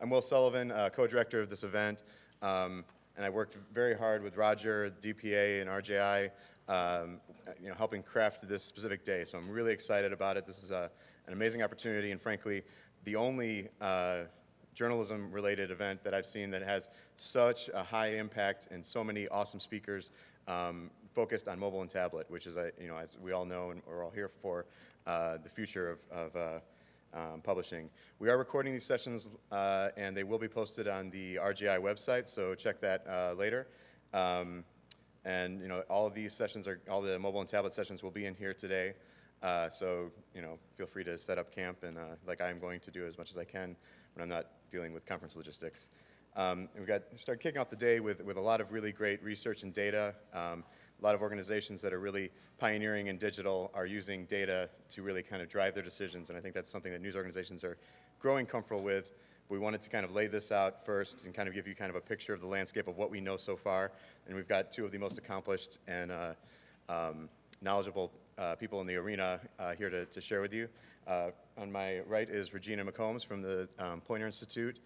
I'm Will Sullivan, co-director of this event, and I worked very hard with Roger, DPA, and RJI, helping craft this specific day. So I'm really excited about it. This is an amazing opportunity, and frankly, the only journalism-related event that I've seen that has such a high impact and so many awesome speakers focused on mobile and tablet, which is, as we all know and we're all here for, the future of publishing. We are recording these sessions, and they will be posted on the RGI website, so check that later. And all of these sessions all the mobile and tablet sessions will be in here today. So feel free to set up camp, and like I'm going to do as much as I can when I'm not dealing with conference logistics. And start kicking off the day with a lot of really great research and data. A lot of organizations that are really pioneering in digital are using data to really kind of drive their decisions, and I think that's something that news organizations are growing comfortable with. We wanted to kind of lay this out first and kind of give you kind of a picture of the landscape of what we know so far, and we've got two of the most accomplished and knowledgeable people in the arena here to share with you. On my right is Regina McCombs from the Poynter Institute,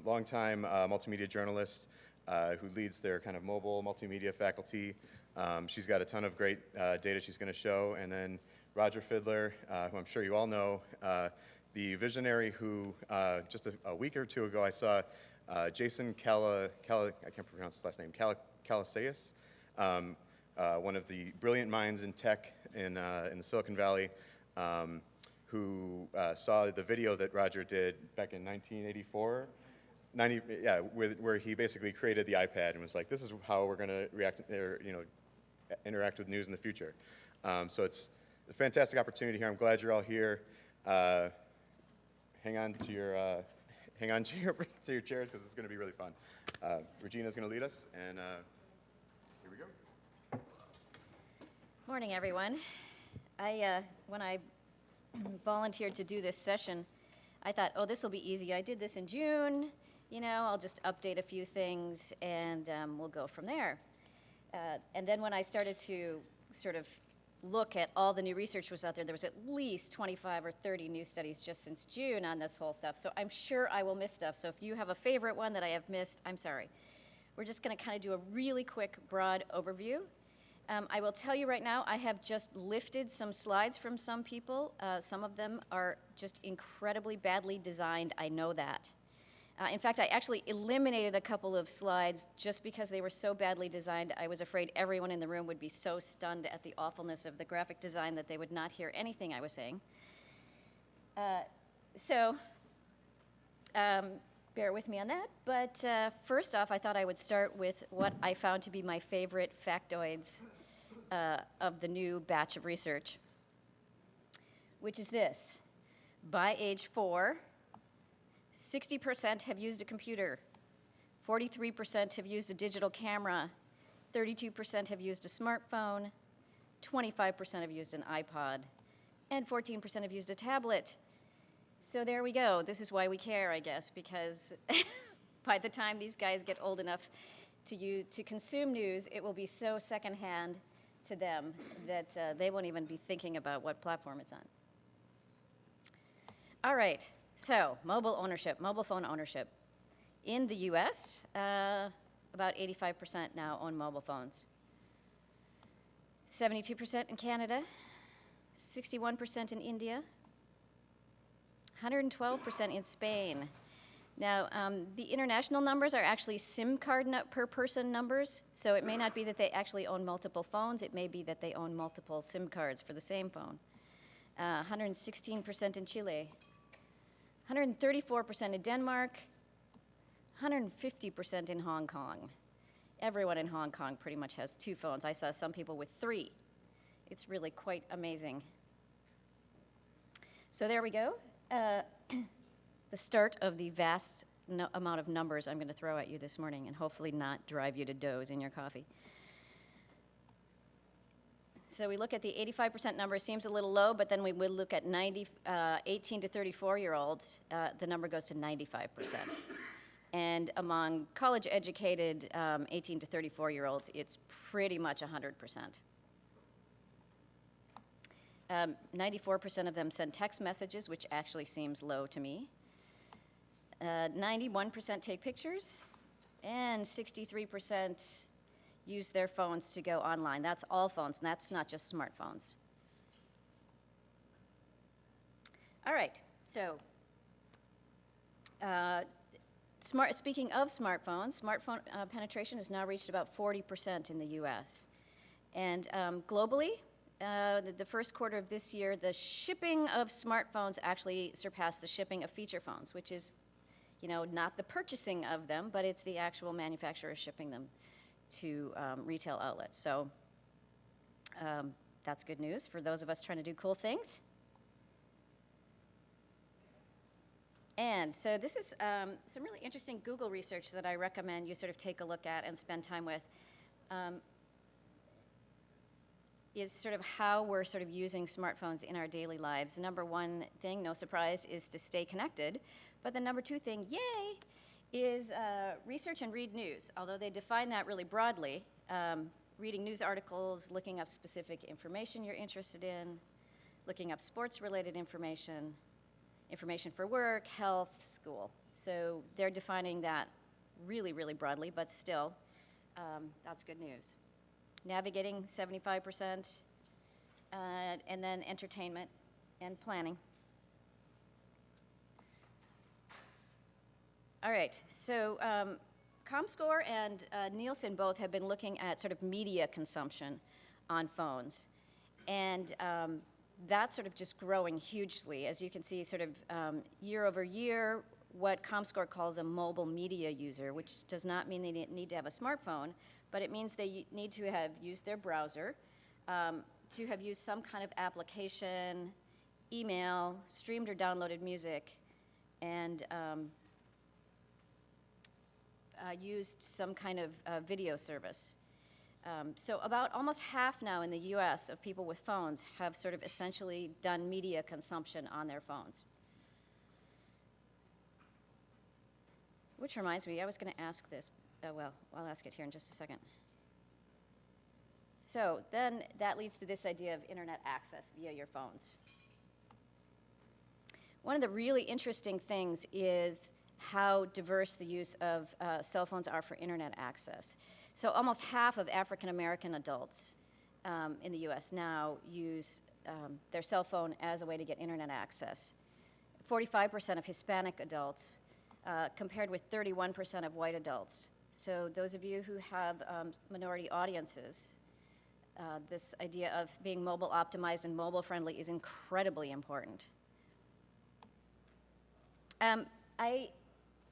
longtime multimedia journalist who leads their kind of mobile multimedia faculty. She's got a ton of great data she's going to show. And then Roger Fidler, who I'm sure you all know, the visionary who just a week or two ago I saw Jason I can't pronounce his last name, Calaseas, one of the brilliant minds in tech in the Silicon Valley, who saw the video that Roger did back in 1984. Where he basically created the iPad and was like, this is how we're going to interact with news in the future. So it's a fantastic opportunity here. I'm glad you're all here. Hang on to your chairs because it's going to be really fun. Regina's going to lead us, and here we go. Morning, everyone. When I volunteered to do this session, I thought, oh, this will be easy. I did this in June. I'll just update a few things, and we'll go from there. And then when I started to sort of look at all the new research was out there, there was at least 25 or 30 new studies just since June on this whole stuff. So I'm sure I will miss stuff. So if you have a favorite one that I have missed, I'm sorry. We're just going to kind of do a really quick, broad overview. I will tell you right now, I have just lifted some slides from some people. Some of them are just incredibly badly designed. I know that. In fact, I actually eliminated a couple of slides just because they were so badly designed. I was afraid everyone in the room would be so stunned at the awfulness of the graphic design that they would not hear anything I was saying. So bear with me on that. But first off, I thought I would start with what I found to be my favorite factoids of the new batch of research, which is this. By age 4, 60% have used a computer, 43% have used a digital camera, 32% have used a smartphone, 25% have used an iPod, and 14% have used a tablet. So there we go. This is why we care, I guess, because by the time these guys get old enough to consume news, it will be so secondhand to them that they won't even be thinking about what platform it's on. All right. So, mobile phone ownership. In the US, about 85% now own mobile phones. 72% in Canada, 61% in India, 112% in Spain. Now, the international numbers are actually SIM card per person numbers, so it may not be that they actually own multiple phones, it may be that they own multiple SIM cards for the same phone. 116% in Chile. 134% in Denmark, 150% in Hong Kong. Everyone in Hong Kong pretty much has 2 phones. I saw some people with 3. It's really quite amazing. So there we go. The start of the vast amount of numbers I'm going to throw at you this morning and hopefully not drive you to doze in your coffee. So we look at the 85% number, seems a little low, but then we would look at 18 to 34-year-olds, the number goes to 95%. And among college-educated 18 to 34-year-olds, it's pretty much 100%. 94% of them send text messages, which actually seems low to me. 91% take pictures, and 63% use their phones to go online. That's all phones, and that's not just smartphones. All right, so speaking of smartphones, smartphone penetration has now reached about 40% in the US. And globally, the first quarter of this year, the shipping of smartphones actually surpassed the shipping of feature phones, which is, not the purchasing of them, but it's the actual manufacturer shipping them to retail outlets. So that's good news for those of us trying to do cool things. And so this is some really interesting Google research that I recommend you sort of take a look at and spend time with. Is sort of how we're sort of using smartphones in our daily lives. The number one thing, no surprise, is to stay connected. But the number two thing, yay, is research and read news. Although they define that really broadly, reading news articles, looking up specific information you're interested in, looking up sports-related information, information for work, health, school. So they're defining that really, really broadly, but still, that's good news. Navigating, 75%, and then entertainment and planning. All right, so ComScore and Nielsen both have been looking at sort of media consumption on phones. And that's sort of just growing hugely. As you can see, sort of year over year, what ComScore calls a mobile media user, which does not mean they need to have a smartphone, but it means they need to have used their browser, to have used some kind of application, email, streamed or downloaded music, and used some kind of video service. So about almost half now in the US of people with phones have sort of essentially done media consumption on their phones. Which reminds me, I was going to ask this. Well, I'll ask it here in just a second. So then that leads to this idea of internet access via your phones. One of the really interesting things is how diverse the use of cell phones are for internet access. So almost half of African American adults in the US now use their cell phone as a way to get internet access. 45% of Hispanic adults, compared with 31% of white adults. So those of you who have minority audiences, this idea of being mobile optimized and mobile friendly is incredibly important.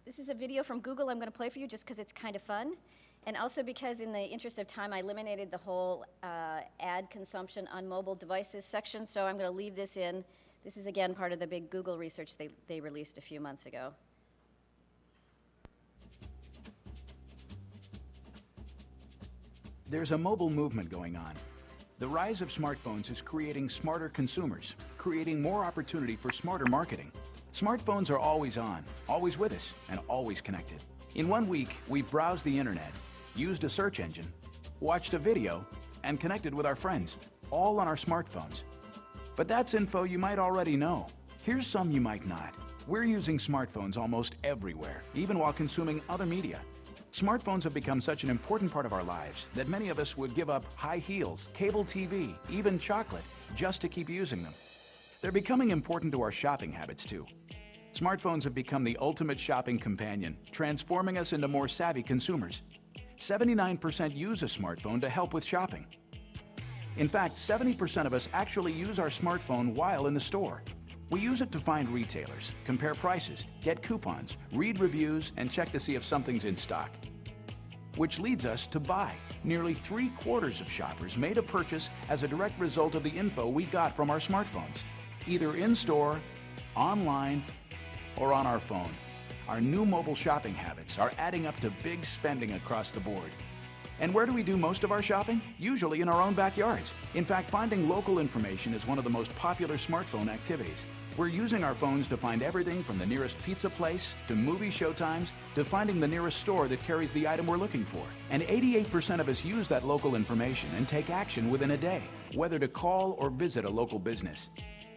This is a video from Google I'm going to play for you just because it's kind of fun. And also because in the interest of time, I eliminated the whole ad consumption on mobile devices section, so I'm going to leave this in. This is, again, part of the big Google research they released a few months ago. There's a mobile movement going on. The rise of smartphones is creating smarter consumers, creating more opportunity for smarter marketing. Smartphones are always on, always with us, and always connected. In 1 week, we've browsed the internet, used a search engine, watched a video, and connected with our friends, all on our smartphones. But that's info you might already know. Here's some you might not. We're using smartphones almost everywhere, even while consuming other media. Smartphones have become such an important part of our lives that many of us would give up high heels, cable TV, even chocolate, just to keep using them. They're becoming important to our shopping habits too. Smartphones have become the ultimate shopping companion, transforming us into more savvy consumers. 79% use a smartphone to help with shopping. In fact, 70% of us actually use our smartphone while in the store. We use it to find retailers, compare prices, get coupons, read reviews, and check to see if something's in stock. Which leads us to buy. Nearly 3/4 of shoppers made a purchase as a direct result of the info we got from our smartphones, either in-store, online, or on our phone. Our new mobile shopping habits are adding up to big spending across the board. And where do we do most of our shopping? Usually in our own backyards. In fact, finding local information is one of the most popular smartphone activities. We're using our phones to find everything from the nearest pizza place, to movie showtimes, to finding the nearest store that carries the item we're looking for. And 88% of us use that local information and take action within a day, whether to call or visit a local business.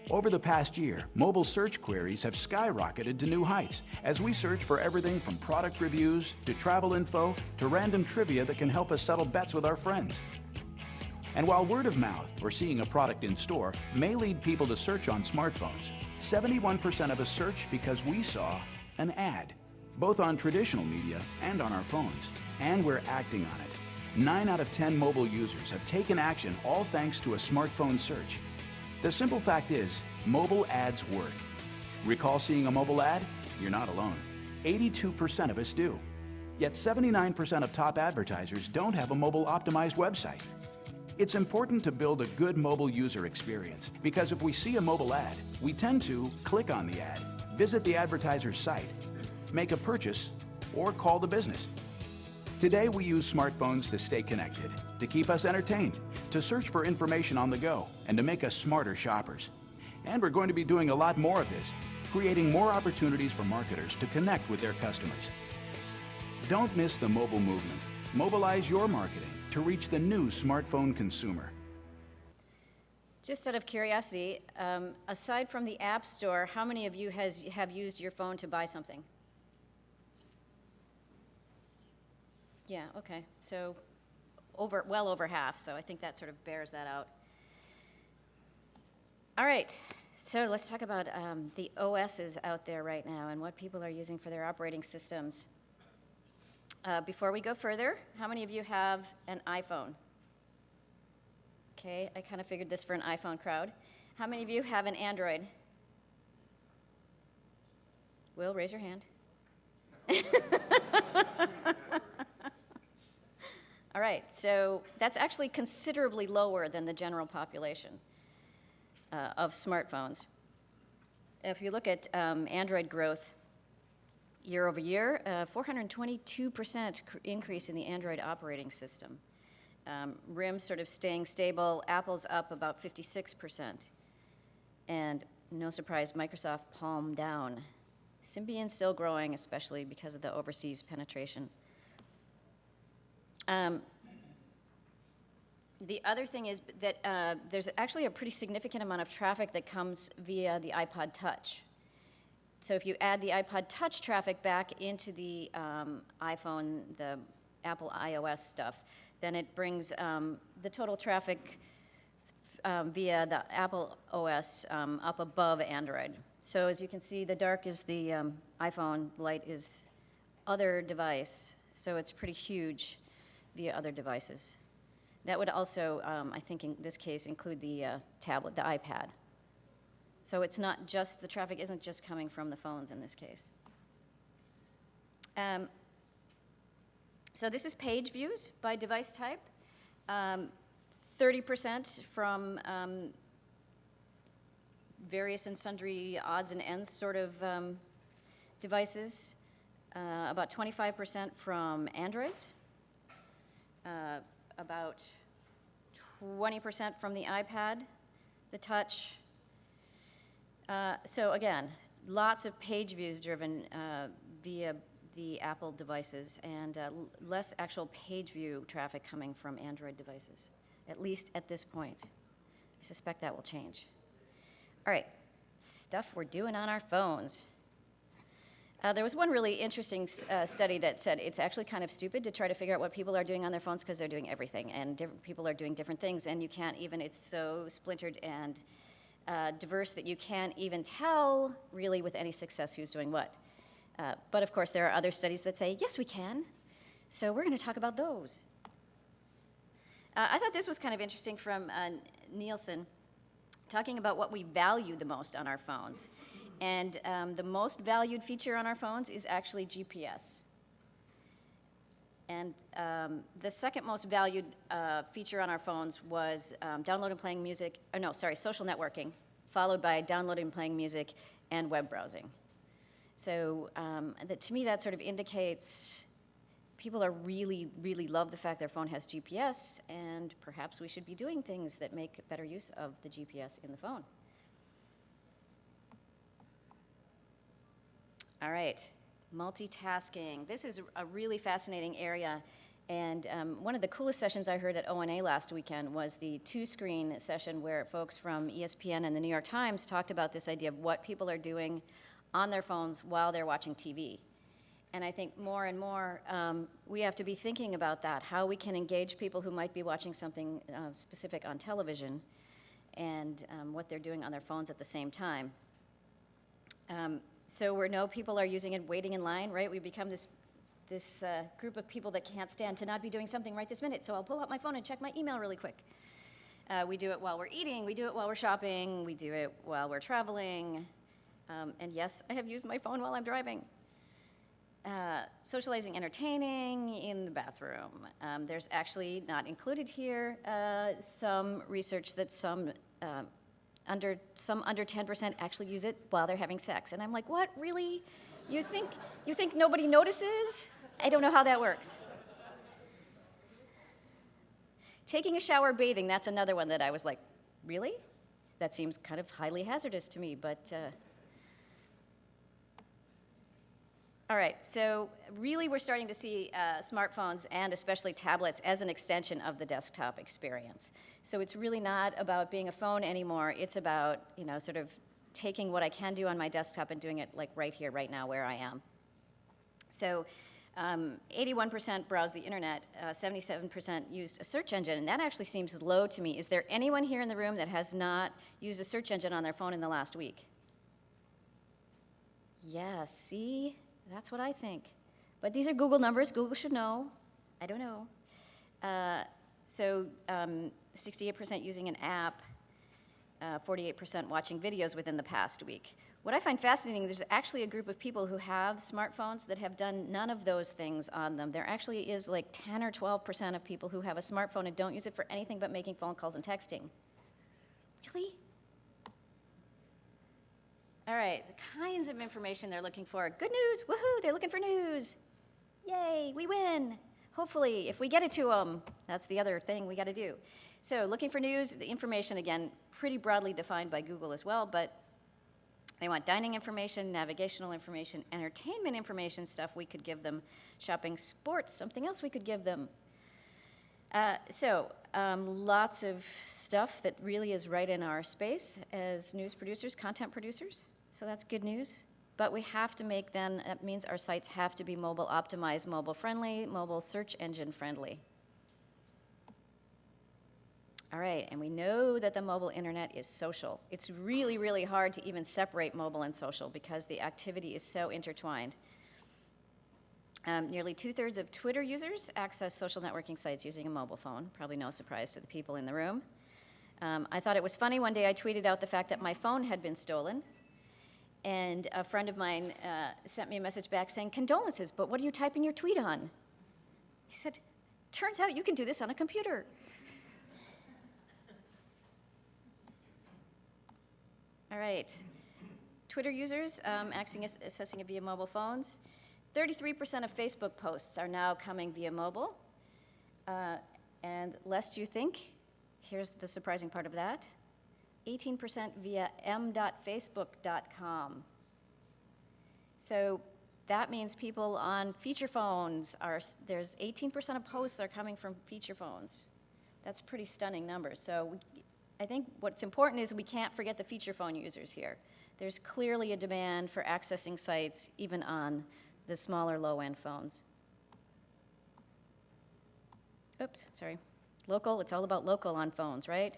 Over the past year, mobile search queries have skyrocketed to new heights as we search for everything from product reviews to travel info to random trivia that can help us settle bets with our friends. And while word of mouth or seeing a product in store may lead people to search on smartphones, 71% of us search because we saw an ad, both on traditional media and on our phones, and we're acting on it. 9 out of 10 mobile users have taken action, all thanks to a smartphone search. The simple fact is, mobile ads work. Recall seeing a mobile ad? You're not alone. 82% of us do. Yet 79% of top advertisers don't have a mobile optimized website. It's important to build a good mobile user experience because if we see a mobile ad, we tend to click on the ad, visit the advertiser's site, make a purchase, or call the business. Today we use smartphones to stay connected, to keep us entertained, to search for information on the go, and to make us smarter shoppers. And we're going to be doing a lot more of this, creating more opportunities for marketers to connect with their customers. Don't miss the mobile movement. Mobilize your marketing to reach the new smartphone consumer. Just out of curiosity, aside from the App Store, how many of you have used your phone to buy something? Yeah, okay. So well over half, so I think that sort of bears that out. All right, so let's talk about the OSs out there right now and what people are using for their operating systems. Before we go further, how many of you have an iPhone? Okay, I kind of figured this for an iPhone crowd. How many of you have an Android? Will, raise your hand. All right, so that's actually considerably lower than the general population of smartphones. If you look at Android growth year over year, 422% increase in the Android operating system. RIM's sort of staying stable. Apple's up about 56%. And no surprise, Microsoft Palm down. Symbian's still growing, especially because of the overseas penetration. The other thing is that there's actually a pretty significant amount of traffic that comes via the iPod Touch. So if you add the iPod Touch traffic back into the iPhone, the Apple iOS stuff, then it brings the total traffic via the Apple OS up above Android. So as you can see, the dark is the iPhone, light is other device. So it's pretty huge via other devices. That would also, I think in this case, include the tablet, the iPad. So it's not just, the traffic isn't just coming from the phones in this case. So this is page views by device type. 30% from various and sundry odds and ends sort of devices. About 25% from Androids. About 20% from the iPad, the Touch. So again, lots of page views driven via the Apple devices and less actual page view traffic coming from Android devices, at least at this point. I suspect that will change. All right, stuff we're doing on our phones. There was one really interesting study that said it's actually kind of stupid to try to figure out what people are doing on their phones because they're doing everything, and different people are doing different things, and you can't even, it's so splintered and diverse that you can't even tell really with any success who's doing what. But of course, there are other studies that say, yes, we can. So we're going to talk about those. I thought this was kind of interesting from Nielsen, talking about what we value the most on our phones. And the most valued feature on our phones is actually GPS. And the second most valued feature on our phones was downloading and playing music, social networking, followed by downloading and playing music and web browsing. So to me, that sort of indicates people are really love the fact their phone has GPS, and perhaps we should be doing things that make better use of the GPS in the phone. All right, multitasking. This is a really fascinating area, And one of the coolest sessions I heard at ONA last weekend was the two-screen session where folks from ESPN and the New York Times talked about this idea of what people are doing on their phones while they're watching TV. And I think more and more we have to be thinking about that, how we can engage people who might be watching something specific on television and what they're doing on their phones at the same time. So we know people are using it waiting in line, right? We become this group of people that can't stand to not be doing something right this minute, so I'll pull out my phone and check my email really quick. We do it while we're eating, we do it while we're shopping, we do it while we're traveling, and yes, I have used my phone while I'm driving. Socializing, entertaining in the bathroom. There's actually not included here some research that some under 10% actually use it while they're having sex, and I'm like, what, really? You think nobody notices? I don't know how that works. Taking a shower, bathing, that's another one that I was like, really? That seems kind of highly hazardous to me, but all right, so really we're starting to see smartphones and especially tablets as an extension of the desktop experience. So it's really not about being a phone anymore. It's about, sort of taking what I can do on my desktop and doing it like right here, right now, where I am. So 81% browsed the internet, 77% used a search engine, and that actually seems low to me. Is there anyone here in the room that has not used a search engine on their phone in the last week? Yeah, see? That's what I think. But these are Google numbers. Google should know. I don't know. So 68% using an app, 48% watching videos within the past week. What I find fascinating, there's actually a group of people who have smartphones that have done none of those things on them. There actually is like 10 or 12% of people who have a smartphone and don't use it for anything but making phone calls and texting. Really? All right, the kinds of information they're looking for. Good news, woohoo, they're looking for news. Yay, we win. Hopefully, if we get it to them, that's the other thing we got to do. So looking for news, the information, again, pretty broadly defined by Google as well, but they want dining information, navigational information, entertainment information, stuff we could give them, shopping, sports, something else we could give them. Lots of stuff that really is right in our space as news producers, content producers, so that's good news. But we have to make then, that means our sites have to be mobile optimized, mobile friendly, mobile search engine friendly. All right, and we know that the mobile internet is social. It's really, really hard to even separate mobile and social because the activity is so intertwined. Nearly 2/3 of Twitter users access social networking sites using a mobile phone. Probably no surprise to the people in the room. I thought it was funny. One day I tweeted out the fact that my phone had been stolen. And a friend of mine sent me a message back saying, condolences, but what are you typing your tweet on? He said, turns out you can do this on a computer. All right. Twitter users accessing it via mobile phones. 33% of Facebook posts are now coming via mobile. And lest you think, here's the surprising part of that, 18% via m.facebook.com. So that means people on feature phones there's 18% of posts are coming from feature phones. That's pretty stunning numbers. So I think what's important is we can't forget the feature phone users here. There's clearly a demand for accessing sites even on the smaller low-end phones. Oops, sorry. Local, it's all about local on phones, right?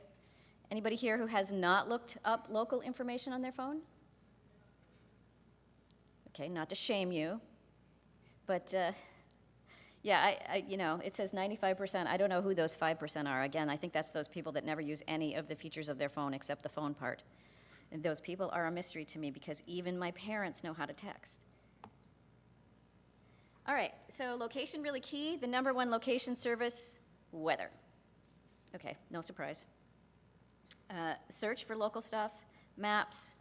Anybody here who has not looked up local information on their phone? Okay, not to shame you, but yeah, it says 95%. I don't know who those 5% are. Again, I think that's those people that never use any of the features of their phone except the phone part. And those people are a mystery to me because even my parents know how to text. All right, so location really key. The number one location service, weather. Okay, no surprise. Search for local stuff, maps,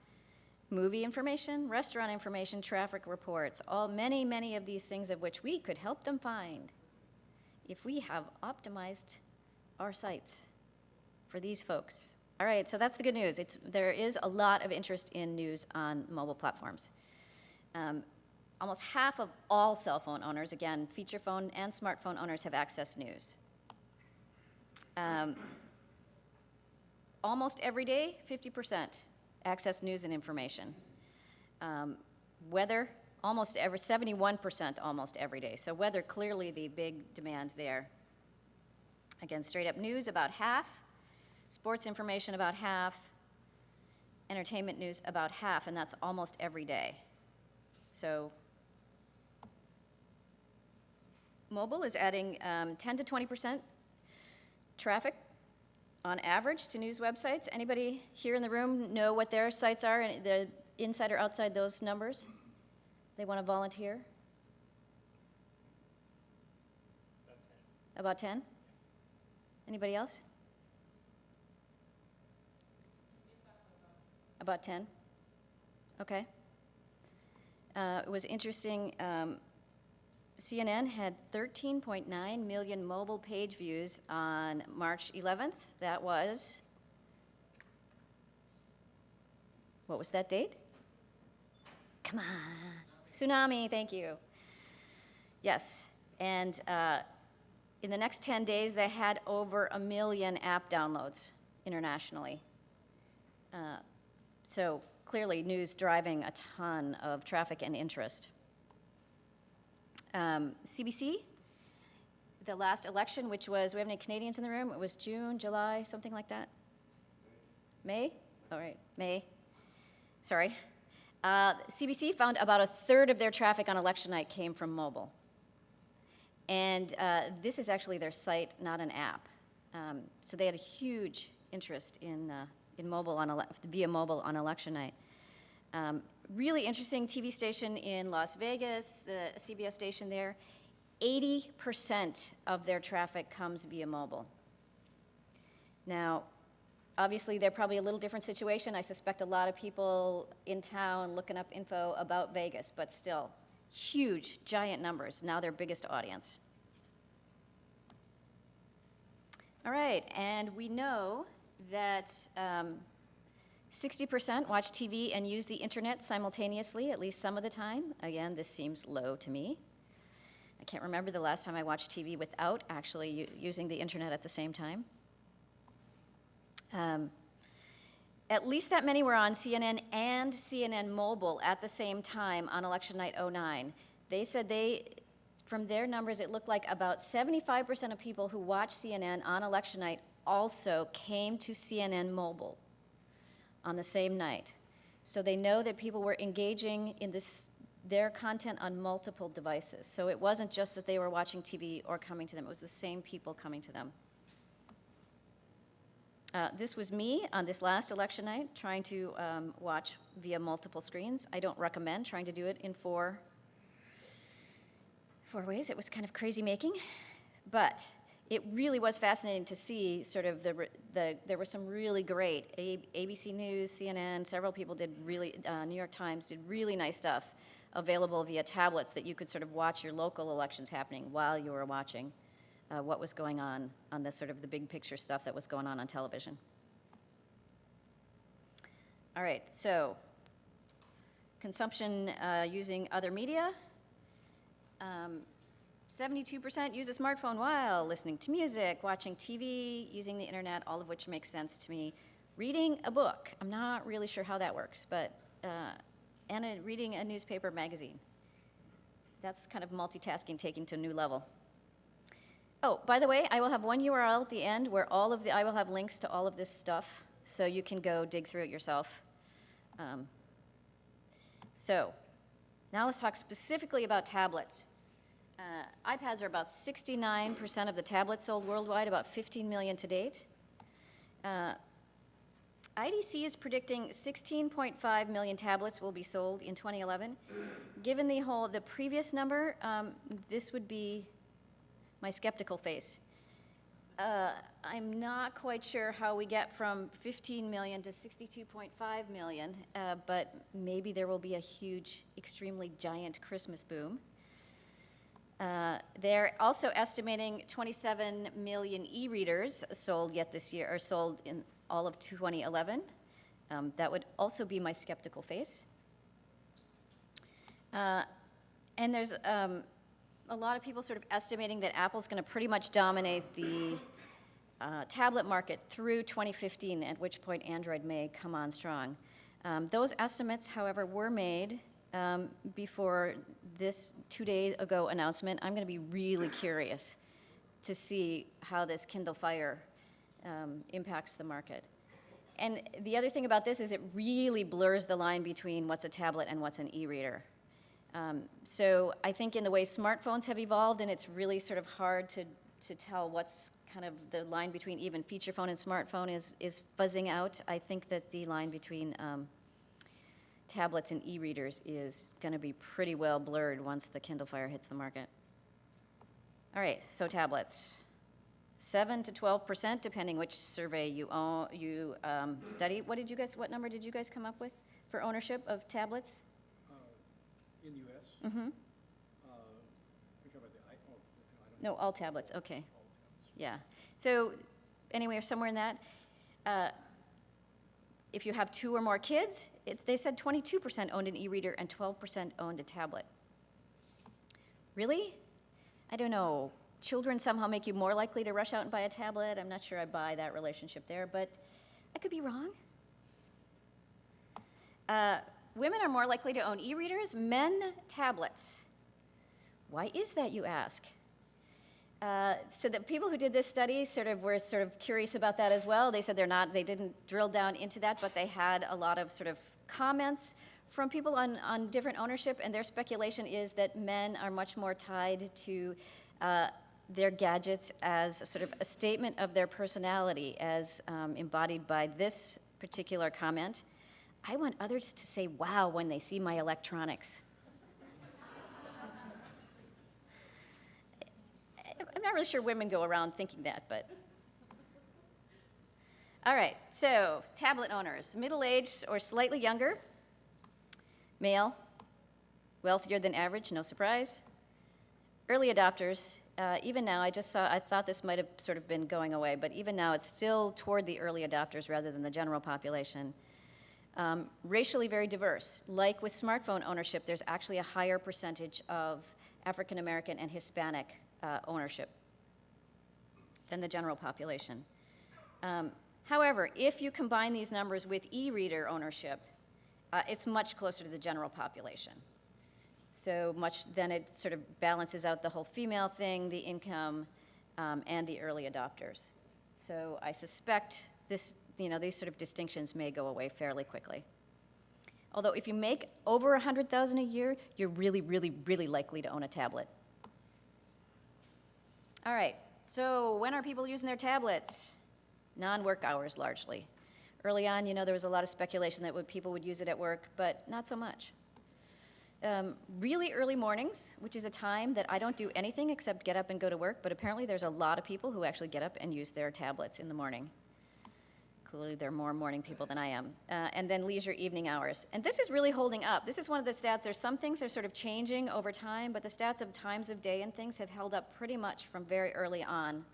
movie information, restaurant information, traffic reports, many of these things of which we could help them find if we have optimized our sites for these folks. All right, so that's the good news. There is a lot of interest in news on mobile platforms. almost half of all cell phone owners, again, feature phone and smartphone owners, have access news. Almost every day, 50% access news and information. Weather, almost every, 71% almost every day. So weather, clearly the big demand there. Again, straight up news, about half. Sports information, about half. Entertainment news, about half, and that's almost every day. So mobile is adding 10 to 20% traffic on average to news websites. Anybody here in the room know what their sites are, and the inside or outside those numbers? They want to volunteer? About 10? Anybody else? About 10? Okay. It was interesting. CNN had 13.9 million mobile page views on March 11th. That was, what was that date? Come on. Tsunami, thank you. Yes, and in the next 10 days, they had over 1 million app downloads internationally. So clearly, news driving a ton of traffic and interest. CBC, the last election, which was, we have any Canadians in the room? It was June, July, something like that? May? All right, May. Sorry. CBC found about a third of their traffic on election night came from mobile. And this is actually their site, not an app. So they had a huge interest in mobile via mobile on election night. Really interesting TV station in Las Vegas, the CBS station there. 80% of their traffic comes via mobile. Now, obviously, they're probably a little different situation. I suspect a lot of people in town looking up info about Vegas, but still, huge, giant numbers, now their biggest audience. All right, and we know that 60% watch TV and use the internet simultaneously, at least some of the time. Again, this seems low to me. I can't remember the last time I watched TV without actually using the internet at the same time. At least that many were on CNN and CNN Mobile at the same time on election night 09. They said from their numbers, it looked like about 75% of people who watched CNN on election night also came to CNN Mobile on the same night. So they know that people were engaging in their content on multiple devices. So it wasn't just that they were watching TV or coming to them, it was the same people coming to them. This was me on this last election night trying to watch via multiple screens. I don't recommend trying to do it in four ways. It was kind of crazy making, but it really was fascinating to see sort of there were some really great ABC News, CNN, several people did really, New York Times did really nice stuff available via tablets that you could sort of watch your local elections happening while you were watching what was going on the sort of the big picture stuff that was going on television. All right, so consumption using other media. 72% use a smartphone while listening to music, watching TV, using the internet, all of which makes sense to me. Reading a book, I'm not really sure how that works, but, and reading a newspaper magazine. That's kind of multitasking taken to a new level. Oh, by the way, I will have one URL at the end where I will have links to all of this stuff, so you can go dig through it yourself. So, now let's talk specifically about tablets. iPads are about 69% of the tablets sold worldwide, about 15 million to date. IDC is predicting 16.5 million tablets will be sold in 2011. Given the previous number, this would be my skeptical face. I'm not quite sure how we get from 15 million to 62.5 million, but maybe there will be a huge, extremely giant Christmas boom. They're also estimating 27 million e-readers sold yet this year, or sold in all of 2011. That would also be my skeptical face. And there's a lot of people sort of estimating that Apple's going to pretty much dominate the tablet market through 2015, at which point Android may come on strong. Those estimates, however, were made before this 2 days ago announcement. I'm going to be really curious to see how this Kindle Fire impacts the market. And the other thing about this is it really blurs the line between what's a tablet and what's an e-reader. So I think in the way smartphones have evolved, and it's really sort of hard to tell what's kind of the line between even feature phone and smartphone is fuzzing out. I think that the line between tablets and e-readers is going to be pretty well blurred once the Kindle Fire hits the market. All right, so tablets. 7 to 12%, depending which survey you study. What number did you guys come up with for ownership of tablets? In the U.S.? Mm-hmm. You're talking about the iPhone? No, all tablets, okay. Yeah. So anyway, somewhere in that, if you have 2 or more kids, they said 22% owned an e-reader and 12% owned a tablet. Really? I don't know. Children somehow make you more likely to rush out and buy a tablet. I'm not sure I buy that relationship there, but I could be wrong. Women are more likely to own e-readers, men tablets. Why is that, you ask? So the people who did this study were curious about that as well. They said they didn't drill down into that, but they had a lot of sort of comments from people on different ownership, and their speculation is that men are much more tied to their gadgets as sort of a statement of their personality, as embodied by this particular comment. I want others to say wow when they see my electronics. I'm not really sure women go around thinking that, but. All right, so tablet owners, middle-aged or slightly younger, male, wealthier than average, no surprise. Early adopters, even now, I thought this might have sort of been going away, but even now it's still toward the early adopters rather than the general population. Racially very diverse. Like with smartphone ownership, there's actually a higher percentage of African American and Hispanic ownership than the general population. However, if you combine these numbers with e-reader ownership, it's much closer to the general population. So then it sort of balances out the whole female thing, the income, and the early adopters. So I suspect these sort of distinctions may go away fairly quickly. Although if you make over $100,000 a year, you're really, really, really likely to own a tablet. All right, so when are people using their tablets? Non-work hours, largely. Early on, there was a lot of speculation that people would use it at work, but not so much. Really early mornings, which is a time that I don't do anything except get up and go to work, but apparently there's a lot of people who actually get up and use their tablets in the morning. Clearly, there are more morning people than I am. And then leisure evening hours. And this is really holding up. This is one of the stats. There's some things that are sort of changing over time, but the stats of times of day and things have held up pretty much from very early on.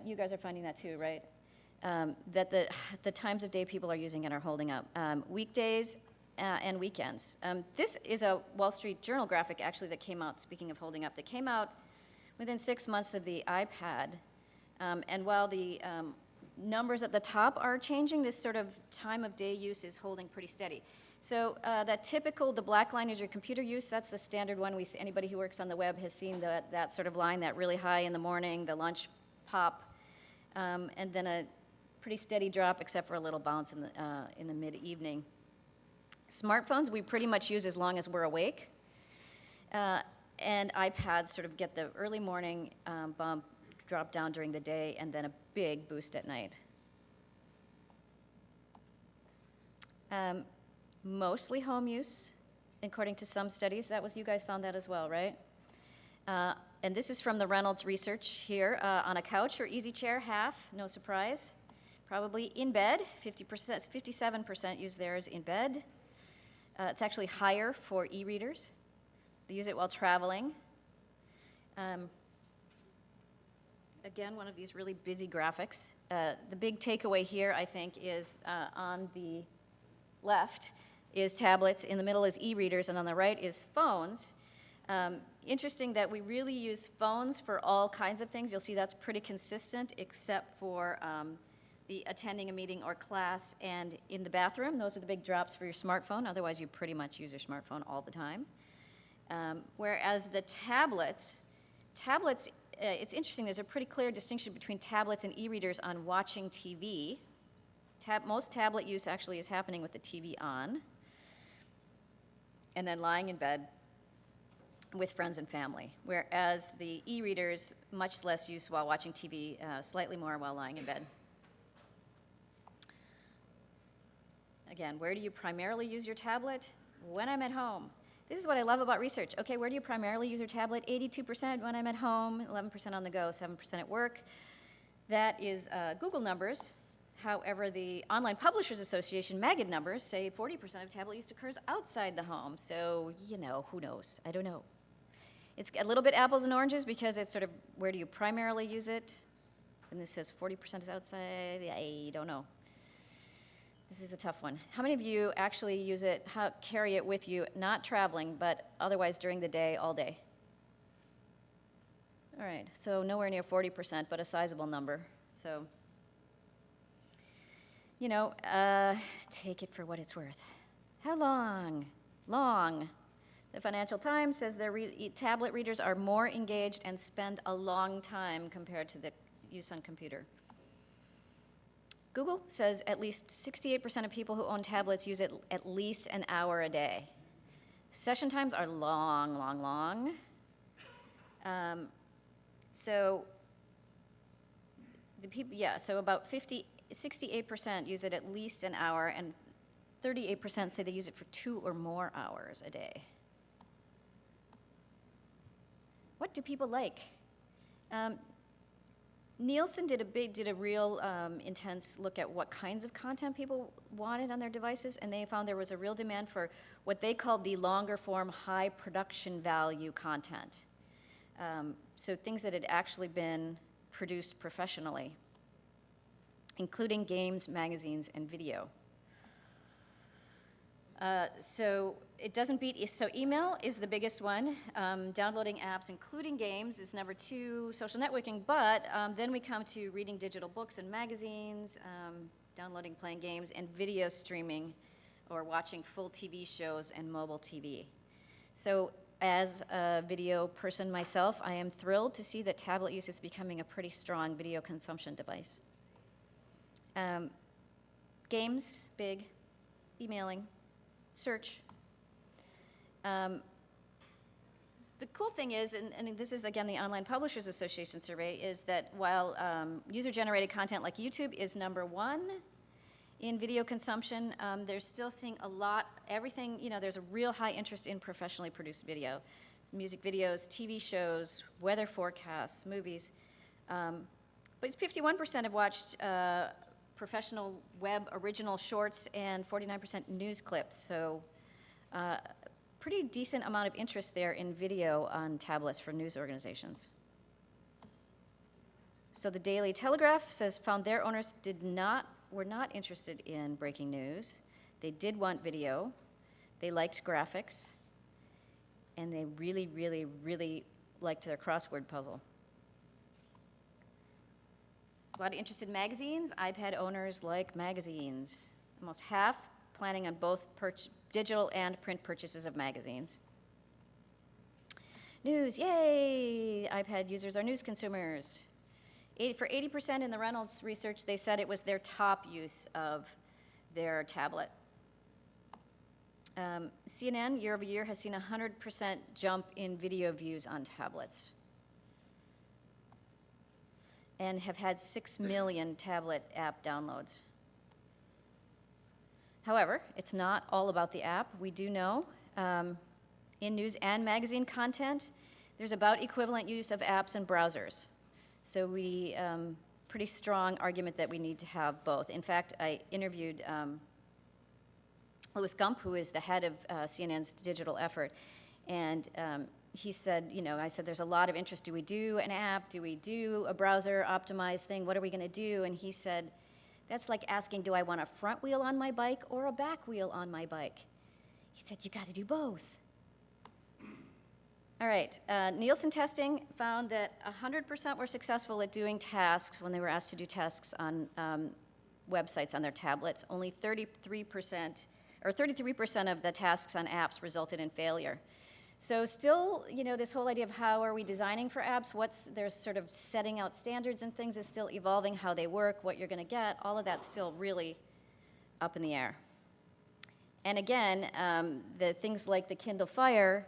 You guys are finding that too, right? That the times of day people are using it are holding up. Weekdays and weekends. This is a Wall Street Journal graphic, actually, that came out, speaking of holding up, that came out within 6 months of the iPad. And while the numbers at the top are changing, this sort of time of day use is holding pretty steady. So the black line is your computer use. That's the standard one. Anybody who works on the web has seen that sort of line, that really high in the morning, the lunch pop, and then a pretty steady drop, except for a little bounce in the mid-evening. Smartphones we pretty much use as long as we're awake, and iPads sort of get the early morning bump, drop down during the day, and then a big boost at night. Mostly home use, according to some studies. You guys found that as well, right? And this is from the Reynolds research here. On a couch or easy chair, half, no surprise. Probably in bed, 57% use theirs in bed. It's actually higher for e-readers. They use it while traveling. Again, one of these really busy graphics. The big takeaway here, I think, is on the left is tablets, in the middle is e-readers, and on the right is phones. Interesting that we really use phones for all kinds of things. You'll see that's pretty consistent, except for the attending a meeting or class and in the bathroom. Those are the big drops for your smartphone. Otherwise, you pretty much use your smartphone all the time. Whereas the tablets, it's interesting, there's a pretty clear distinction between tablets and e-readers on watching TV. Most tablet use actually is happening with the TV on, and then lying in bed with friends and family, whereas the e-readers, much less use while watching TV, slightly more while lying in bed. Again, where do you primarily use your tablet? When I'm at home. This is what I love about research. Okay, where do you primarily use your tablet? 82% when I'm at home, 11% on the go, 7% at work. That is Google numbers. However, the Online Publishers Association, MAGID numbers, say 40% of tablet use occurs outside the home. So, who knows? I don't know. It's a little bit apples and oranges because it's sort of where do you primarily use it? And this says 40% is outside. I don't know. This is a tough one. How many of you actually use it, carry it with you, not traveling, but otherwise during the day, all day? All right, so nowhere near 40%, but a sizable number. So, take it for what it's worth. How long? Long. The Financial Times says their tablet readers are more engaged and spend a long time compared to the use on computer. Google says at least 68% of people who own tablets use it at least an hour a day. Session times are long, long, long. So about 68% use it at least an hour, and 38% say they use it for 2 or more hours a day. What do people like? Nielsen did a real intense look at what kinds of content people wanted on their devices, and they found there was a real demand for what they called the longer form, high production value content. So things that had actually been produced professionally, including games, magazines, and video. So it doesn't beat, so email is the biggest one. Downloading apps, including games, is number 2, social networking, but then we come to reading digital books and magazines, downloading, playing games, and video streaming, or watching full TV shows and mobile TV. So as a video person myself, I am thrilled to see that tablet use is becoming a pretty strong video consumption device. Games, big, emailing, search. The cool thing is, and this is again the Online Publishers Association survey, is that while user-generated content like YouTube is number 1 in video consumption, they're still seeing everything, there's a real high interest in professionally produced video. It's music videos, TV shows, weather forecasts, movies. But 51% have watched professional web original shorts and 49% news clips. So pretty decent amount of interest there in video on tablets for news organizations. So the Daily Telegraph found their owners were not interested in breaking news. They did want video. They liked graphics. And they really, really, really liked their crossword puzzle. A lot of interest in magazines. iPad owners like magazines. Almost half planning on both digital and print purchases of magazines. News, yay! iPad users are news consumers. For 80% in the Reynolds research, they said it was their top use of their tablet. CNN, year over year, has seen a 100% jump in video views on tablets, and have had 6 million tablet app downloads. However, it's not all about the app. We do know in news and magazine content, there's about equivalent use of apps and browsers. So pretty strong argument that we need to have both. In fact, I interviewed Louis Gump, who is the head of CNN's digital effort, and he said, I said, there's a lot of interest. Do we do an app? Do we do a browser optimized thing? What are we going to do? And he said, that's like asking, do I want a front wheel on my bike or a back wheel on my bike? He said, you got to do both. All All right, Nielsen testing found that 100% were successful at doing tasks when they were asked to do tasks on websites on their tablets. Only 33% of the tasks on apps resulted in failure. So still, this whole idea of how are we designing for apps, they're sort of setting out standards and things is still evolving, how they work, what you're going to get, all of that's still really up in the air. And again, the things like the Kindle Fire,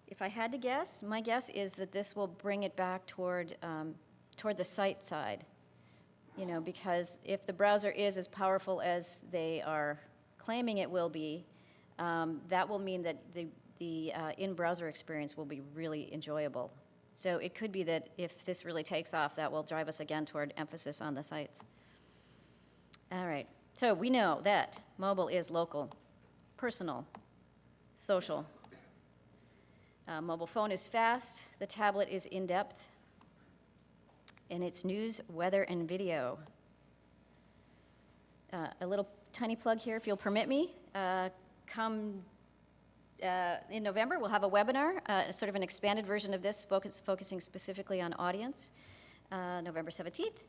if I had to guess, my guess is that this will bring it back toward the site side, because if the browser is as powerful as they are claiming it will be, that will mean that the in-browser experience will be really enjoyable. So it could be that if this really takes off, that will drive us again toward emphasis on the sites. All right, so we know that mobile is local, personal, social. Mobile phone is fast, the tablet is in-depth, and it's news, weather, and video. A little tiny plug here, if you'll permit me. Come in November, we'll have a webinar, sort of an expanded version of this, focusing specifically on audience, November 17th.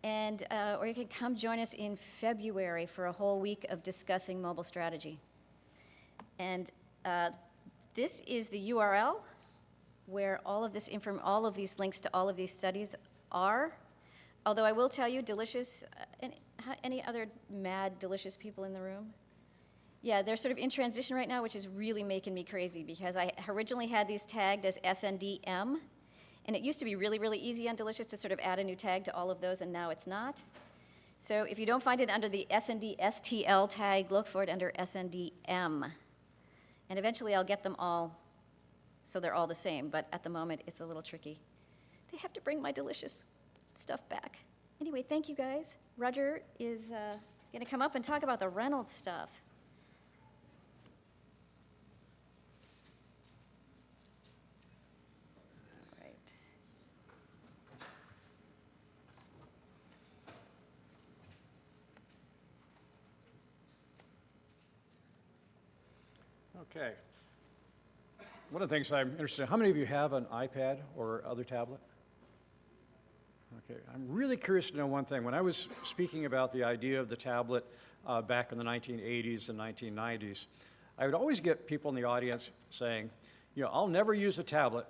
And, or you can come join us in February for a whole week of discussing mobile strategy. And this is the URL where all of these links to all of these studies are. Although I will tell you, delicious, any other mad, delicious people in the room? Yeah, they're sort of in transition right now, which is really making me crazy because I originally had these tagged as SNDM, and it used to be really, really easy on Delicious to sort of add a new tag to all of those, and now it's not. So if you don't find it under the SND STL tag, look for it under SNDM. And eventually I'll get them all so they're all the same, but at the moment it's a little tricky. They have to bring my Delicious stuff back. Anyway, thank you guys. Roger is going to come up and talk about the Reynolds stuff. All right. Okay. One of the things I'm interested in, how many of you have an iPad or other tablet? Okay, I'm really curious to know one thing. When I was speaking about the idea of the tablet back in the 1980s and 1990s, I would always get people in the audience saying, I'll never use a tablet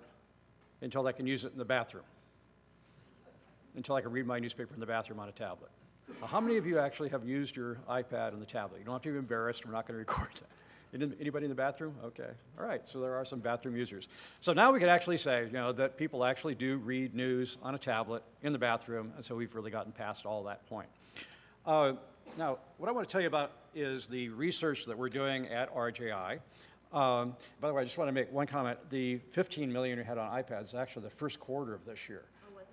until I can use it in the bathroom, until I can read my newspaper in the bathroom on a tablet. Now, how many of you actually have used your iPad and the tablet? You don't have to be embarrassed. We're not going to record that. Anybody in the bathroom? Okay. All right. So there are some bathroom users. So now we can actually say, that people actually do read news on a tablet in the bathroom, and so we've really gotten past all that point. Now, what I want to tell you about is the research that we're doing at RJI. By the way, I just want to make one comment. The 15 million you had on iPads is actually the first quarter of this year. Oh, was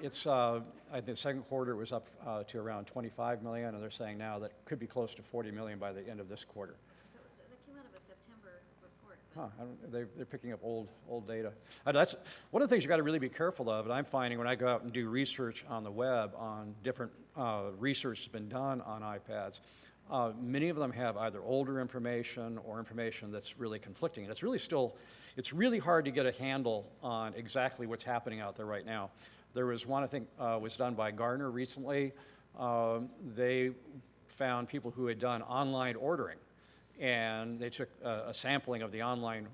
it? I think the second quarter was up to around 25 million, and they're saying now that could be close to 40 million by the end of this quarter. That came out of a September report. They're picking up old data. That's one of the things you got to really be careful of, and I'm finding when I go out and do research on the web on different research that's been done on iPads, many of them have either older information or information that's really conflicting. And it's really hard to get a handle on exactly what's happening out there right now. There was one, I think, was done by Gartner recently. They found people who had done online ordering, and they took a sampling of the online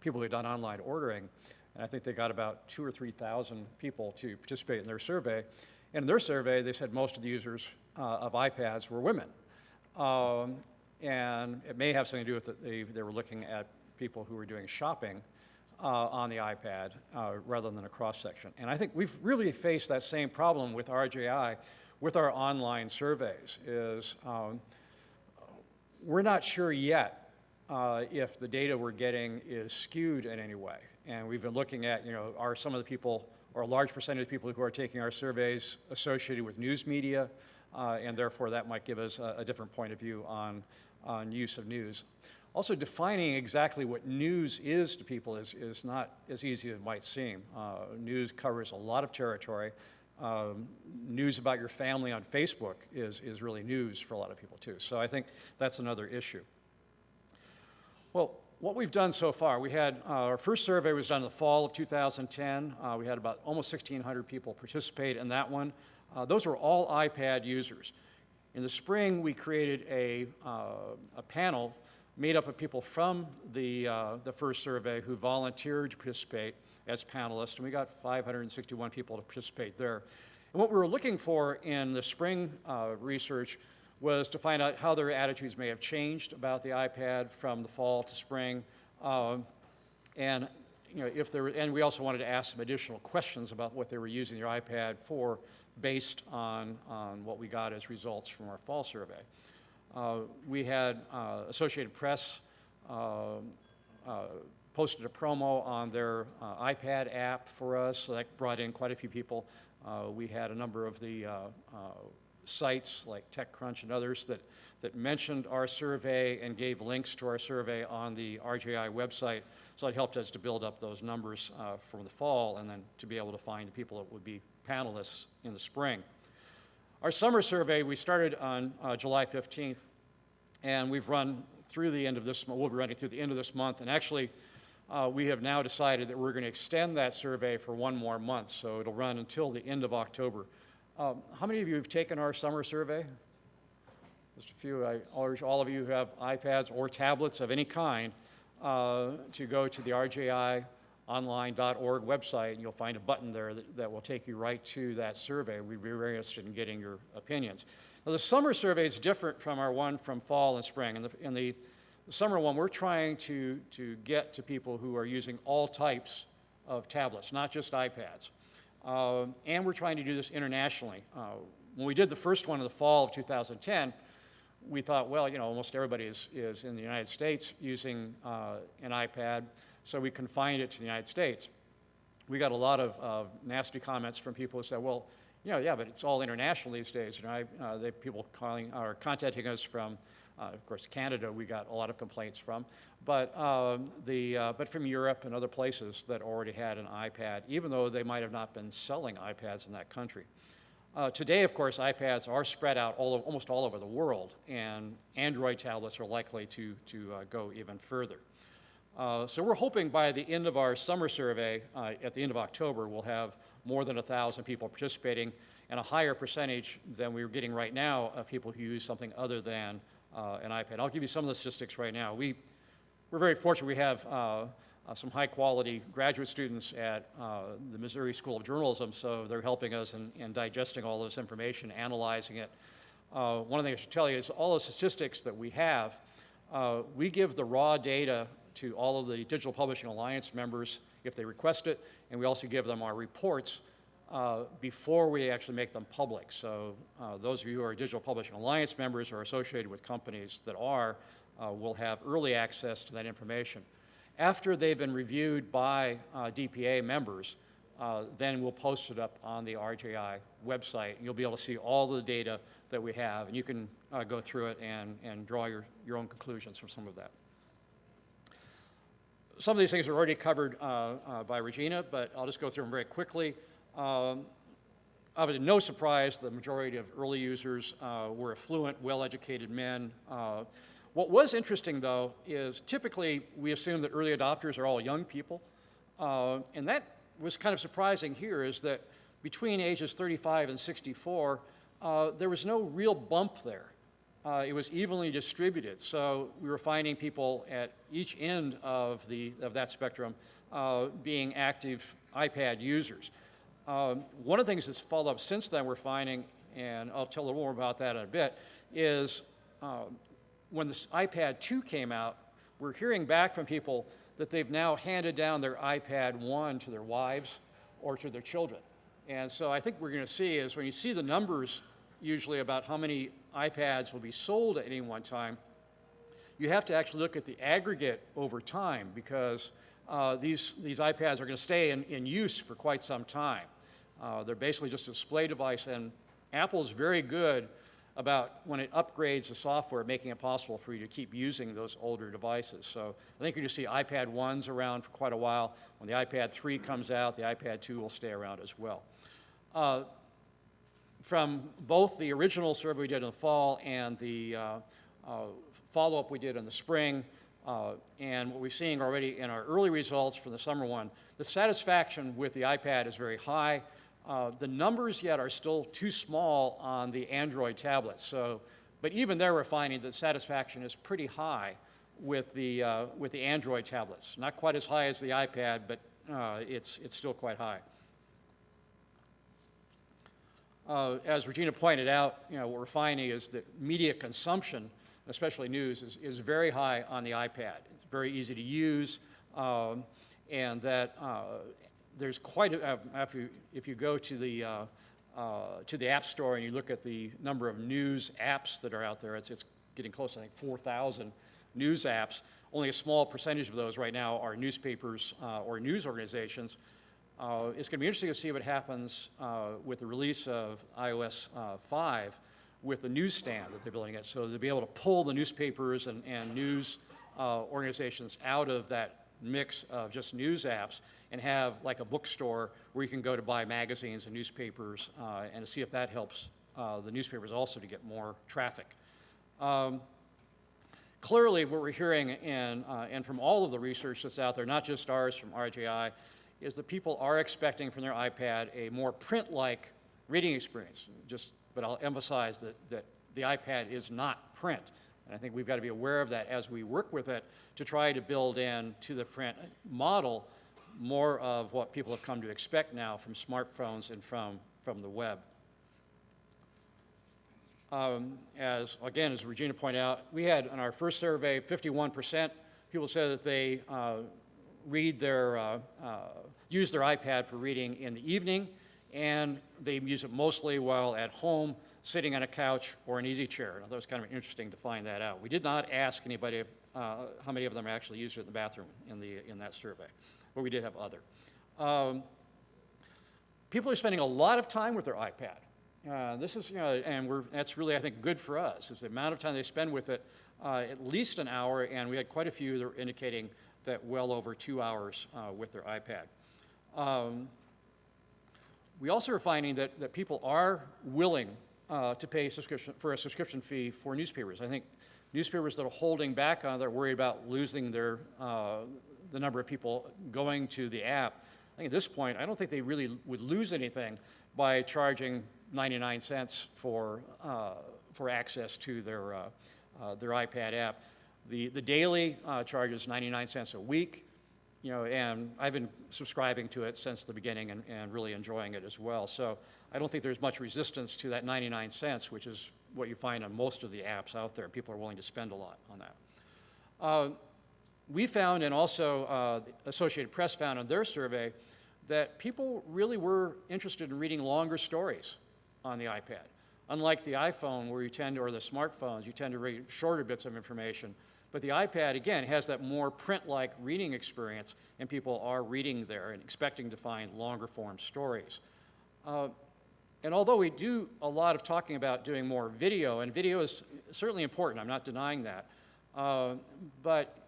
people who had done online ordering, and I think they got about 2,000 or 3,000 people to participate in their survey. And in their survey, they said most of the users of iPads were women. And it may have something to do with that they were looking at people who were doing shopping on the iPad rather than a cross-section. And I think we've really faced that same problem with RJI with our online surveys, is we're not sure yet if the data we're getting is skewed in any way. And we've been looking at, are some of the people, or a large percentage of people who are taking our surveys associated with news media, and therefore that might give us a different point of view on use of news. Also, defining exactly what news is to people is not as easy as it might seem. News covers a lot of territory. News about your family on Facebook is really news for a lot of people too. So I think that's another issue. Well, what we've done so far, we had, our first survey was done in the fall of 2010. We had about almost 1,600 people participate in that one. Those were all iPad users. In the spring, we created a panel made up of people from the first survey who volunteered to participate as panelists, and we got 561 people to participate there. And what we were looking for in the spring research was to find out how their attitudes may have changed about the iPad from the fall to spring, and if there were, and we also wanted to ask some additional questions about what they were using their iPad for, based on what we got as results from our fall survey. We had Associated Press posted a promo on their iPad app for us, so that brought in quite a few people. We had a number of the sites like TechCrunch and others that mentioned our survey and gave links to our survey on the RJI website, so it helped us to build up those numbers from the fall and then to be able to find the people that would be panelists in the spring. Our summer survey, we started on July 15th, and we've run through the end of this month. We'll be running through the end of this month, and actually, we have now decided that we're going to extend that survey for one more month, so it'll run until the end of October. How many of you have taken our summer survey? Just a few. I urge all of you who have iPads or tablets of any kind to go to the rjionline.org website, and you'll find a button there that will take you right to that survey. We'd be very interested in getting your opinions. Now, the summer survey is different from our one from fall and spring. In the summer one, we're trying to get to people who are using all types of tablets, not just iPads. And we're trying to do this internationally. When we did the first one in the fall of 2010, we thought, well, almost everybody is in the United States using an iPad, so we confined it to the United States. We got a lot of nasty comments from people who said, well, yeah, but it's all international these days. People calling or contacting us from, of course, Canada. We got a lot of complaints from, but from Europe and other places that already had an iPad, even though they might have not been selling iPads in that country. Today, of course, iPads are spread out almost all over the world, and Android tablets are likely to go even further. So we're hoping by the end of our summer survey, at the end of October, we'll have more than 1,000 people participating, and a higher percentage than we're getting right now of people who use something other than an iPad. I'll give you some of the statistics right now. We're very fortunate. We have some high-quality graduate students at the Missouri School of Journalism, so they're helping us in digesting all this information, analyzing it. One of the things I should tell you is all the statistics that we have, we give the raw data to all of the Digital Publishing Alliance members if they request it, and we also give them our reports before we actually make them public. So those of you who are Digital Publishing Alliance members or associated with companies that are, will have early access to that information. After they've been reviewed by DPA members, then we'll post it up on the RJI website, and you'll be able to see all the data that we have, and you can go through it and draw your own conclusions from some of that. Some of these things are already covered by Regina, but I'll just go through them very quickly. Obviously, no surprise, the majority of early users were affluent, well-educated men. What was interesting, though, is typically we assume that early adopters are all young people, and that was kind of surprising here, is that between ages 35 and 64, there was no real bump there. It was evenly distributed, so we were finding people at each end of that spectrum being active iPad users. One of the things that's followed up since then we're finding, and I'll tell a little more about that in a bit, is when this iPad 2 came out, we're hearing back from people that they've now handed down their iPad 1 to their wives or to their children. And so I think we're going to see is when you see the numbers usually about how many iPads will be sold at any one time, you have to actually look at the aggregate over time, because these iPads are going to stay in use for quite some time. They're basically just a display device, and Apple's very good about when it upgrades the software, making it possible for you to keep using those older devices. So I think you're going to see iPad 1s around for quite a while. When the iPad 3 comes out, the iPad 2 will stay around as well. From both the original survey we did in the fall and the follow-up we did in the spring, And what we're seeing already in our early results from the summer one, the satisfaction with the iPad is very high. The numbers yet are still too small on the Android tablets. But even there, we're finding that satisfaction is pretty high with the Android tablets. Not quite as high as the iPad, but it's still quite high. As Regina pointed out, what we're finding is that media consumption, especially news, is very high on the iPad. It's very easy to use, and that there's quite a, if you go to the App Store and you look at the number of news apps that are out there, it's getting close to, I think, 4,000 news apps. Only a small percentage of those right now are newspapers or news organizations. It's going to be interesting to see what happens with the release of iOS 5 with the newsstand that they're building it. So they'll be able to pull the newspapers and news organizations out of that mix of just news apps and have like a bookstore where you can go to buy magazines and newspapers and to see if that helps the newspapers also to get more traffic. Clearly, what we're hearing and from all of the research that's out there, not just ours from RJI, is that people are expecting from their iPad a more print-like reading experience. But I'll emphasize that the iPad is not print. And I think we've got to be aware of that as we work with it to try to build in to the print model more of what people have come to expect now from smartphones and from the web. As Regina pointed out, we had in our first survey, 51% people said that they use their iPad for reading in the evening, and they use it mostly while at home, sitting on a couch or an easy chair. Now, that was kind of interesting to find that out. We did not ask anybody if, how many of them actually used it in the bathroom in that survey, but we did have other. People are spending a lot of time with their iPad. This is, and that's really, I think, good for us, is the amount of time they spend with it, at least an hour, and we had quite a few that were indicating that well over 2 hours with their iPad. We also are finding that people are willing to pay for a subscription fee for newspapers. I think newspapers that are holding back on, they're worried about losing the number of people going to the app. I think at this point, I don't think they really would lose anything by charging 99 cents for access to their iPad app. The daily charges 99 cents a week, and I've been subscribing to it since the beginning and really enjoying it as well. So I don't think there's much resistance to that 99 cents, which is what you find on most of the apps out there. People are willing to spend a lot on that. We found, and also Associated Press found in their survey, that people really were interested in reading longer stories on the iPad. Unlike the iPhone, or the smartphones, you tend to read shorter bits of information. But the iPad, again, has that more print-like reading experience, and people are reading there and expecting to find longer form stories. And although we do a lot of talking about doing more video, and video is certainly important, I'm not denying that, but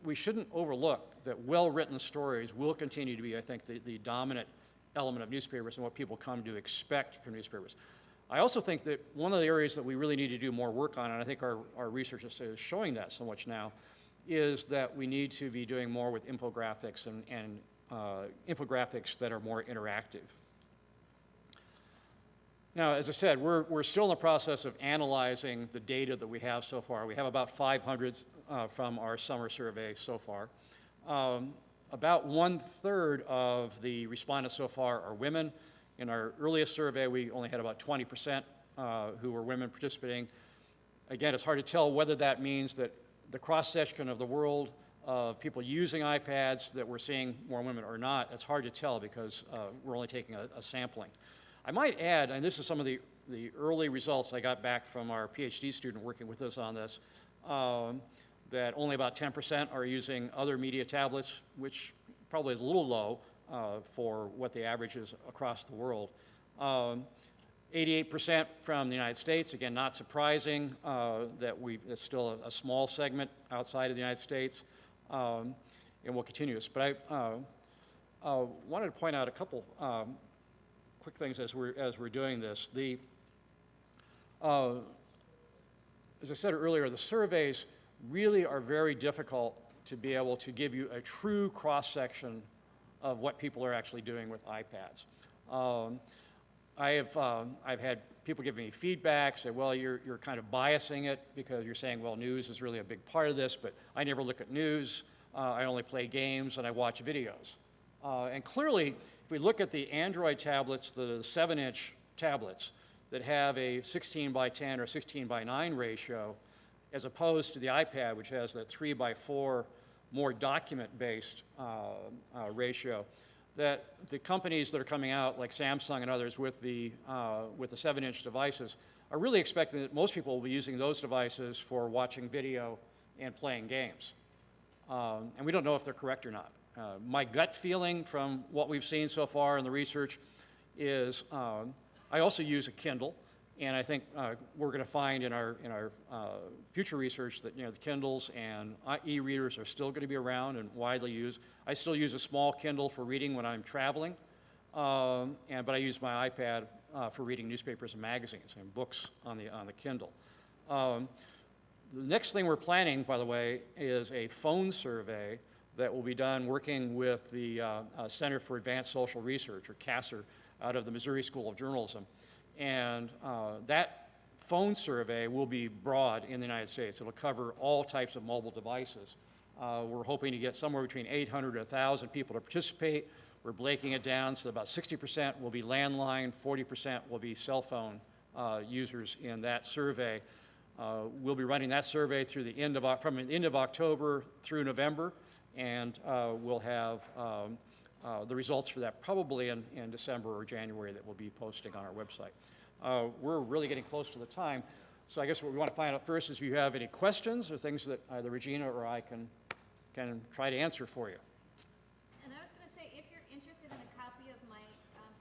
we shouldn't overlook that well-written stories will continue to be, I think, the dominant element of newspapers and what people come to expect from newspapers. I also think that one of the areas that we really need to do more work on, and I think our research is showing that so much now, is that we need to be doing more with infographics and infographics that are more interactive. Now, as I said, we're still in the process of analyzing the data that we have so far. We have about 500 from our summer survey so far. About 1/3 of the respondents so far are women. In our earliest survey, we only had about 20% who were women participating. Again, it's hard to tell whether that means that the cross-section of the world of people using iPads, that we're seeing more women or not. It's hard to tell because we're only taking a sampling. I might add, and this is some of the early results I got back from our PhD student working with us on this, that only about 10% are using other media tablets, which probably is a little low for what the average is across the world. 88% from the United States, again, not surprising that it's still a small segment outside of the United States, and we'll continue this. But I wanted to point out a couple quick things as we're doing this. As I said earlier, the surveys really are very difficult to be able to give you a true cross-section of what people are actually doing with iPads. I've had people give me feedback, say, well, you're kind of biasing it because you're saying, well, news is really a big part of this, but I never look at news. I only play games and I watch videos. And clearly, if we look at the Android tablets, the 7-inch tablets that have a 16 by 10 or 16 by 9 ratio, as opposed to the iPad, which has that 3 by 4 more document-based ratio, that the companies that are coming out, like Samsung and others, with the 7-inch devices, are really expecting that most people will be using those devices for watching video and playing games. And we don't know if they're correct or not. My gut feeling from what we've seen so far in the research is I also use a Kindle, and I think we're going to find in our future research that the Kindles and e-readers are still going to be around and widely used. I still use a small Kindle for reading when I'm traveling, but I use my iPad for reading newspapers and magazines and books on the Kindle. The next thing we're planning, by the way, is a phone survey that will be done working with the Center for Advanced Social Research, or CASR, out of the Missouri School of Journalism. And that phone survey will be broad in the United States. It'll cover all types of mobile devices. We're hoping to get somewhere between 800 to 1,000 people to participate. We're breaking it down so about 60% will be landline, 40% will be cell phone users in that survey. We'll be running that survey through from the end of October through November, and we'll have the results for that probably in December or January that we'll be posting on our website. We're really getting close to the time, so I guess what we want to find out first is if you have any questions or things that either Regina or I can try to answer for you. And I was going to say, if you're interested in a copy of my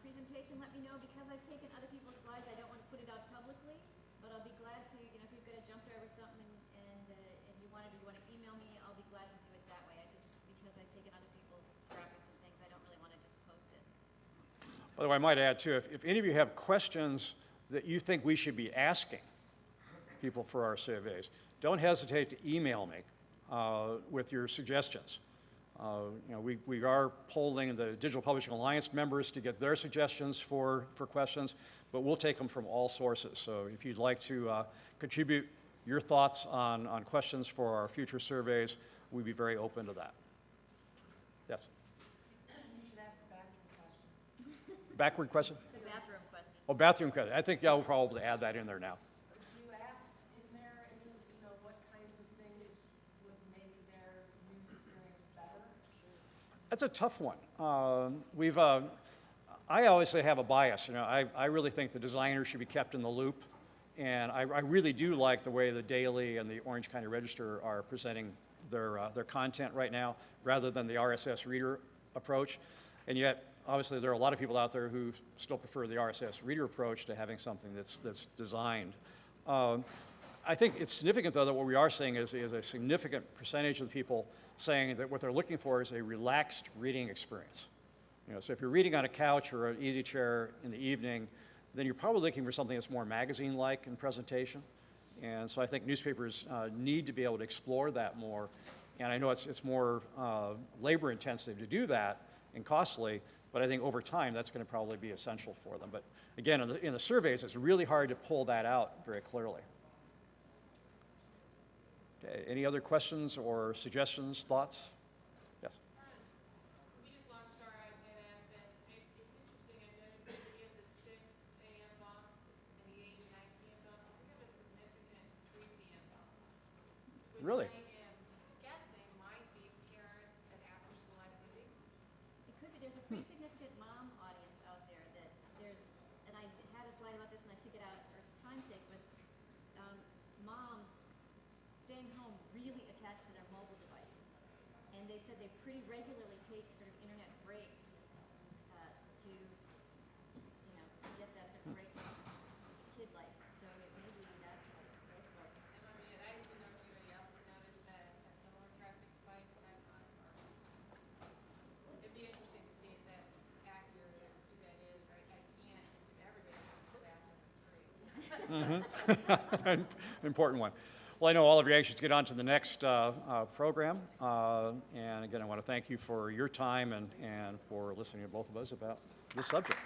presentation, let me know, because I've taken other people's slides. I don't want to put it out publicly, but I'll be glad to, if you've got to jump there over something and you want to email me, I'll be glad to do it that way. Because I've taken other people's graphics and things, I don't really want to just post it. By the way, I might add too, if any of you have questions that you think we should be asking people for our surveys, don't hesitate to email me with your suggestions. We are polling the Digital Publishing Alliance members to get their suggestions for questions, but we'll take them from all sources. So if you'd like to contribute your thoughts on questions for our future surveys, we'd be very open to that. Yes? You should ask the bathroom question. Backward question? The bathroom question. Oh, bathroom question. I think we'll probably add that in there now. Do you ask, is there any, what kinds of things would make their news experience better? That's a tough one. I obviously have a bias. I really think the designers should be kept in the loop, and I really do like the way the Daily and the Orange County Register are presenting their content right now, rather than the RSS reader approach. And yet, obviously, there are a lot of people out there who still prefer the RSS reader approach to having something that's designed. I think it's significant, though, that what we are seeing is a significant percentage of the people saying that what they're looking for is a relaxed reading experience. So if you're reading on a couch or an easy chair in the evening, then you're probably looking for something that's more magazine-like in presentation. And so I think newspapers need to be able to explore that more. And I know it's more labor-intensive to do that and costly, but I think over time that's going to probably be essential for them. But again, in the surveys, it's really hard to pull that out very clearly. Okay, any other questions or suggestions, thoughts? Yes. We just launched our iPad app, and it's interesting. I noticed that we have the 6 a.m. bump and the 8 and 9 p.m. bump. We have a significant 3 p.m. bump. Which Really? I am guessing might be parents and after-school activities. It could be. There's a pretty significant mom audience out there and I had a slide about this and I took it out for time's sake, but moms staying home really attached to their mobile devices. And they said they pretty regularly take sort of internet breaks to get that sort of break from kid life. So it may be that for those folks. That might be it. I just didn't know if anybody else had noticed that a similar traffic spike at that time. It'd be interesting to see if that's accurate or who that is. Right? I can't assume everybody's going to the bathroom at 3. Important one. Well, I know all of you are anxious to get on to the next program. And again, I want to thank you for your time and for listening to both of us about this subject.